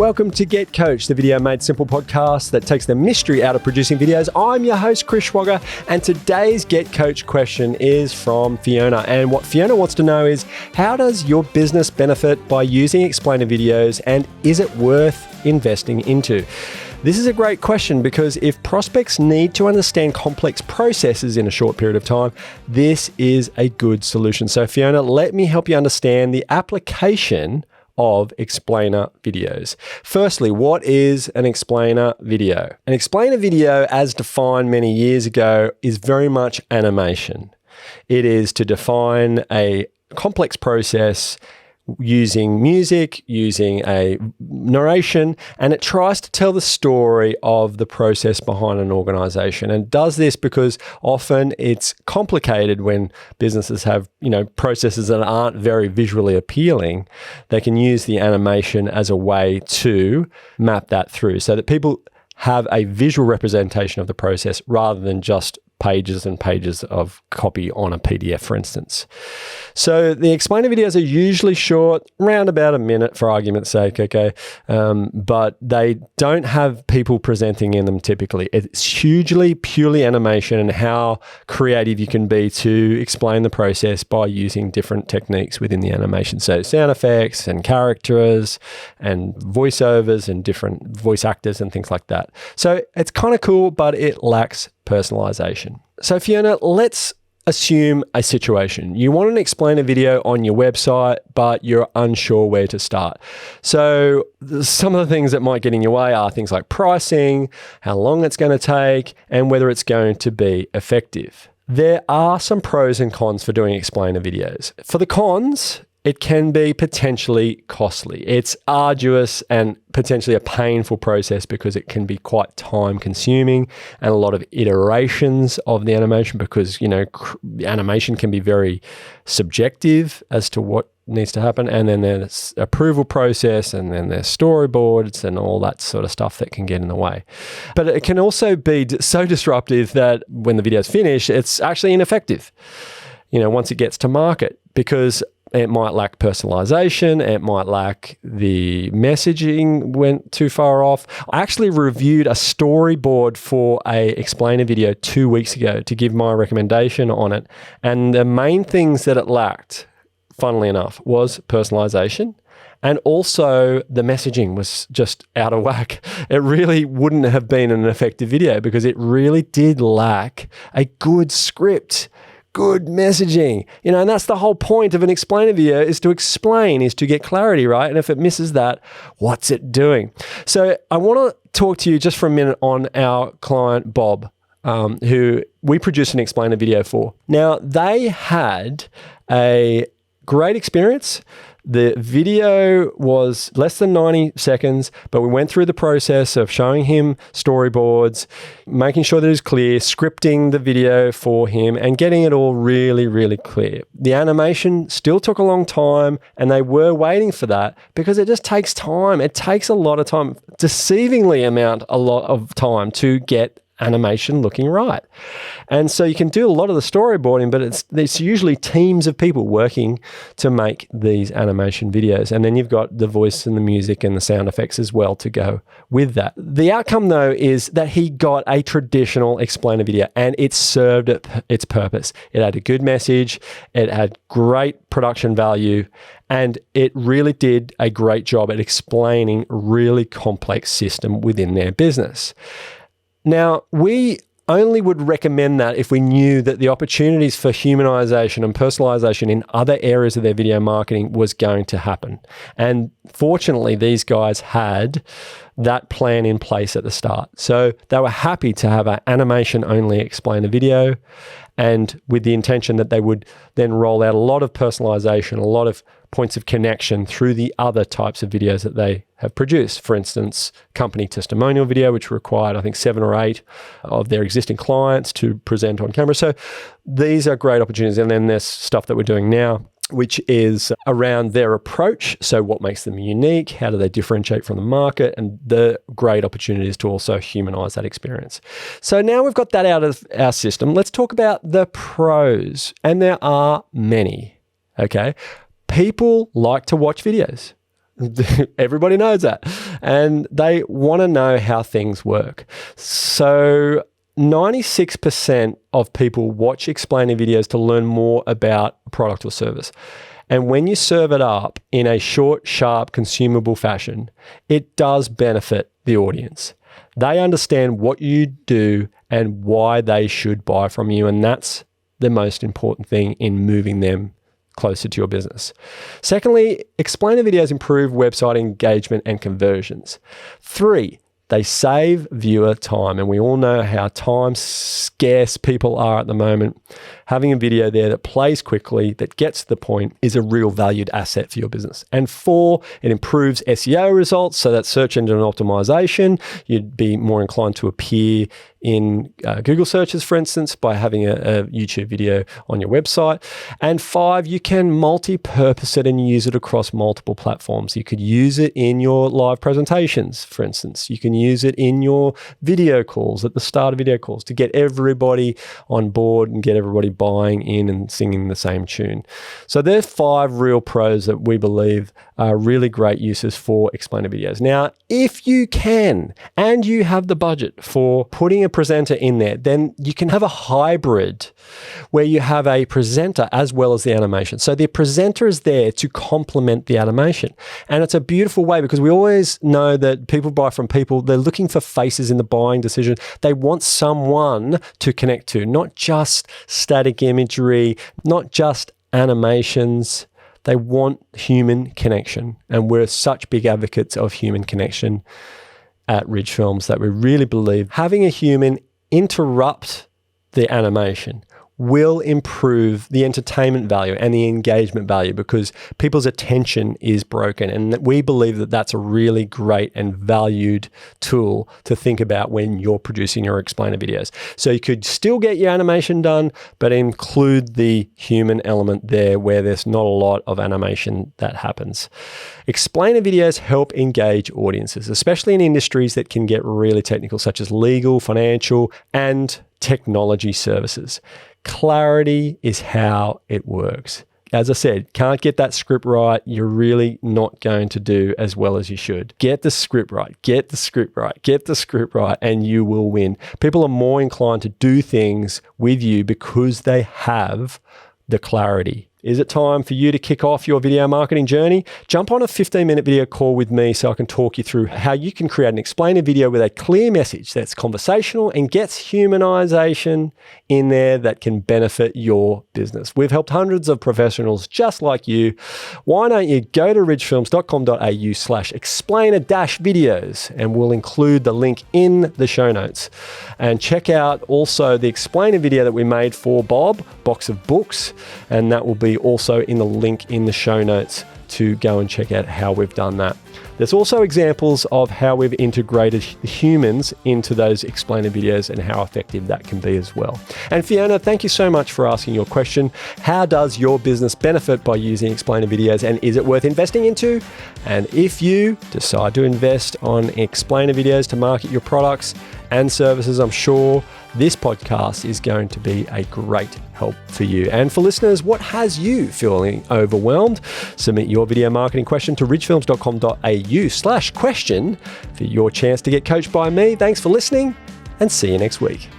Welcome to Get Coached, the Video Made Simple podcast that takes the mystery out of producing videos. I'm your host, Chris Schwager, and today's Get Coached question is from Fiona. And what Fiona wants to know is, how does your business benefit by using explainer videos, and is it worth investing into? This is a great question because if prospects need to understand complex processes in a short period of time, this is a good solution. So Fiona, let me help you understand the application of explainer videos. Firstly, what is an explainer video? An explainer video, as defined many years ago, is very much animation. It is to define a complex process using music, using a narration, and it tries to tell the story of the process behind an organization. And does this because often it's complicated when businesses have, processes that aren't very visually appealing. They can use the animation as a way to map that through so that people have a visual representation of the process rather than just pages and pages of copy on a PDF, for instance. So the explainer videos are usually short, around about a minute for argument's sake, okay? But they don't have people presenting in them typically. It's hugely purely animation and how creative you can be to explain the process by using different techniques within the animation. So sound effects and characters and voiceovers and different voice actors and things like that. So it's kind of cool, but it lacks personalization. So Fiona, let's assume a situation. You want to explain a video on your website, but you're unsure where to start. So some of the things that might get in your way are things like pricing, how long it's going to take, and whether it's going to be effective. There are some pros and cons for doing explainer videos. For the cons, it can be potentially costly. It's arduous and potentially a painful process because it can be quite time consuming and a lot of iterations of the animation because, animation can be very subjective as to what needs to happen. And then there's approval process and then there's storyboards and all that sort of stuff that can get in the way. But it can also be so disruptive that when the video's finished, it's actually ineffective, once it gets to market, because it might lack personalization. It might lack the messaging went too far off. I actually reviewed a storyboard for a explainer video 2 weeks ago to give my recommendation on it. And the main things that it lacked, funnily enough, was personalization. And also the messaging was just out of whack. It really wouldn't have been an effective video because it really did lack a good script, good messaging, and that's the whole point of an explainer video, is to explain, is to get clarity, right? And if it misses that, what's it doing? So I want to talk to you just for a minute on our client, Bob, who we produced an explainer video for. Now, they had a great experience. The video was less than 90 seconds, but we went through the process of showing him storyboards, making sure that it was clear, scripting the video for him, and getting it all really, really clear. The animation still took a long time, and they were waiting for that because it just takes time. It takes a lot of time, deceivingly a lot of time to get animation looking right. And so you can do a lot of the storyboarding, but it's usually teams of people working to make these animation videos. And then you've got the voice and the music and the sound effects as well to go with that. The outcome, though, is that he got a traditional explainer video and it served its purpose. It had a good message, it had great production value, and it really did a great job at explaining a really complex system within their business. Now, we only would recommend that if we knew that the opportunities for humanization and personalization in other areas of their video marketing was going to happen. And fortunately, these guys had that plan in place at the start. So they were happy to have an animation-only explainer video, and with the intention that they would then roll out a lot of personalization, a lot of points of connection through the other types of videos that they have produced. For instance, company testimonial video, which required, I think, 7 or 8 of their existing clients to present on camera. So these are great opportunities. And then there's stuff that we're doing now, which is around their approach. So what makes them unique? How do they differentiate from the market? And the great opportunities to also humanize that experience. So now we've got that out of our system. Let's talk about the pros. And there are many, okay? People like to watch videos. Everybody knows that. and they want to know how things work. So 96% of people watch explainer videos to learn more about a product or service. And when you serve it up in a short, sharp, consumable fashion, it does benefit the audience. They understand what you do and why they should buy from you. And that's the most important thing in moving them closer to your business. Secondly, explainer videos improve website engagement and conversions. 3, they save viewer time. And we all know how time scarce people are at the moment. Having a video there that plays quickly, that gets to the point, is a real valued asset for your business. And 4, it improves SEO results. So that's search engine optimization. You'd be more inclined to appear in Google searches, for instance, by having a YouTube video on your website. And 5, you can multi-purpose it and use it across multiple platforms. You could use it in your live presentations, for instance. You can use it in your video calls, at the start of video calls, to get everybody on board and get everybody buying in and singing the same tune. So there's 5 real pros that we believe are really great uses for explainer videos. Now, if you can, and you have the budget for putting a presenter in there, then you can have a hybrid where you have a presenter as well as the animation. So the presenter is there to complement the animation. And it's a beautiful way, because we always know that people buy from people, they're looking for faces in the buying decision. They want someone to connect to, not just static imagery, not just animations. They want human connection. And we're such big advocates of human connection at Ridge Films that we really believe having a human interrupt the animation will improve the entertainment value and the engagement value, because people's attention is broken. And we believe that that's a really great and valued tool to think about when you're producing your explainer videos. So you could still get your animation done, but include the human element there where there's not a lot of animation that happens. Explainer videos help engage audiences, especially in industries that can get really technical, such as legal, financial, and technology services. Clarity is how it works. As I said, can't get that script right, you're really not going to do as well as you should. Get the script right, get the script right, get the script right, and you will win. People are more inclined to do things with you because they have the clarity. Is it time for you to kick off your video marketing journey? Jump on a 15-minute video call with me so I can talk you through how you can create an explainer video with a clear message that's conversational and gets humanization in there that can benefit your business. We've helped hundreds of professionals just like you. Why don't you go to ridgefilms.com.au/explainer-videos, and we'll include the link in the show notes. And check out also the explainer video that we made for Bob, Box of Books, and that will be also in the link in the show notes to go and check out how we've done that. There's also examples of how we've integrated humans into those explainer videos and how effective that can be as well. And Fiona, thank you so much for asking your question. How does your business benefit by using explainer videos, and is it worth investing into? And if you decide to invest on explainer videos to market your products and services, I'm sure this podcast is going to be a great help for you. And for listeners, what has you feeling overwhelmed? Submit your video marketing question to ridgefilms.com.au/question for your chance to get coached by me. Thanks for listening, and see you next week.